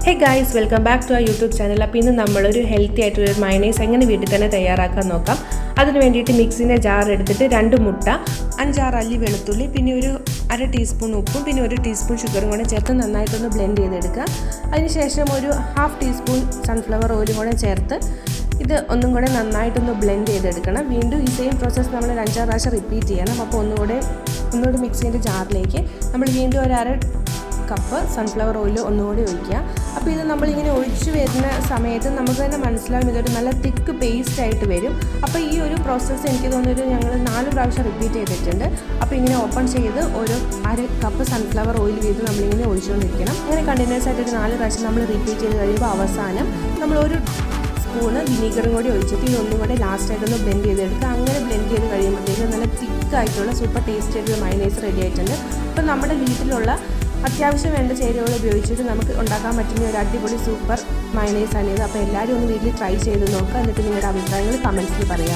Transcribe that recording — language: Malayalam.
Hey guys, welcome back to our YouTube channel. അപ്പോൾ ഇന്ന് നമ്മളൊരു ഹെൽത്തി ആയിട്ടുള്ള മയണൈസ് എങ്ങനെ വീട്ടിൽ തന്നെ തയ്യാറാക്കാൻ നോക്കാം. അതിന് വേണ്ടിയിട്ട് മിക്സിൻ്റെ ജാർ എടുത്തിട്ട് 2 മുട്ട, 5-6 അല്ലി വെളുത്തുള്ളി, പിന്നെ ഒരു 1/2 ടീസ്പൂൺ ഉപ്പും പിന്നെ 1 ടീസ്പൂൺ ഷുഗറും കൂടെ ചേർത്ത് നന്നായിട്ടൊന്ന് ബ്ലെൻഡ് ചെയ്തെടുക്കുക. അതിനുശേഷം ഒരു 1/2 ടീസ്പൂൺ സൺഫ്ലവർ ഓയിലും കൂടെ ചേർത്ത് ഇത് ഒന്നും കൂടെ നന്നായിട്ടൊന്ന് ബ്ലെൻഡ് ചെയ്തെടുക്കണം. വീണ്ടും ഈ സെയിം പ്രോസസ്സ് നമ്മൾ 5-6 പ്രാവശ്യം റിപ്പീറ്റ് ചെയ്യണം. അപ്പോൾ ഒന്നുകൂടെ മിക്സിൻ്റെ ജാറിലേക്ക് നമ്മൾ വീണ്ടും ഒരു 1/2 കപ്പ് സൺഫ്ലവർ ഓയിൽ ഒന്നുകൂടി ഒഴിക്കുക. അപ്പോൾ ഇത് നമ്മളിങ്ങനെ ഒഴിച്ച് വരുന്ന സമയത്ത് നമുക്ക് തന്നെ മനസ്സിലാവും ഇതൊരു നല്ല തിക്ക് പേസ്റ്റ് ആയിട്ട് വരും. അപ്പോൾ ഈ ഒരു പ്രോസസ്സ് എനിക്ക് തോന്നുന്നൊരു ഞങ്ങൾ 4 പ്രാവശ്യം റിപ്പീറ്റ് ചെയ്തിട്ടുണ്ട്. അപ്പോൾ ഇങ്ങനെ ഓപ്പൺ ചെയ്ത് ഒരു 1/2 കപ്പ് സൺഫ്ലവർ ഓയിൽ വീണ്ടും നമ്മളിങ്ങനെ ഒഴിച്ചുകൊണ്ടിരിക്കണം. അങ്ങനെ കണ്ടിന്യൂസ് ആയിട്ട് 4 പ്രാവശ്യം നമ്മൾ റിപ്പീറ്റ് ചെയ്ത് കഴിയുമ്പോൾ അവസാനം നമ്മളൊരു സ്പൂണ് വിനീഗറും കൂടി ഒഴിച്ചിട്ട് ഇതൊന്നും കൂടെ ലാസ്റ്റായിട്ടൊന്ന് ബ്ലെൻഡ് ചെയ്തെടുക്കുക. അങ്ങനെ ബ്ലെൻഡ് ചെയ്ത് കഴിയുമ്പോഴത്തേക്കും നല്ല തിക്കായിട്ടുള്ള സൂപ്പർ ടേസ്റ്റ് ആയിട്ടുള്ള മയണൈസ് റെഡി ആയിട്ടുണ്ട്. അപ്പോൾ നമ്മുടെ വീട്ടിലുള്ള അത്യാവശ്യം വേണ്ട ചേരുവകൾ ഉപയോഗിച്ചിട്ട് നമുക്ക് ഉണ്ടാക്കാൻ പറ്റുന്ന ഒരു അടിപൊളി സൂപ്പർ മയണൈസ് ആണ് ഇത്. അപ്പോൾ എല്ലാവരും ഒന്ന് വീട്ടിൽ ട്രൈ ചെയ്ത് നോക്കുക. എന്നിട്ട് നിങ്ങളുടെ അഭിപ്രായങ്ങൾ കമൻസിൽ പറയാം.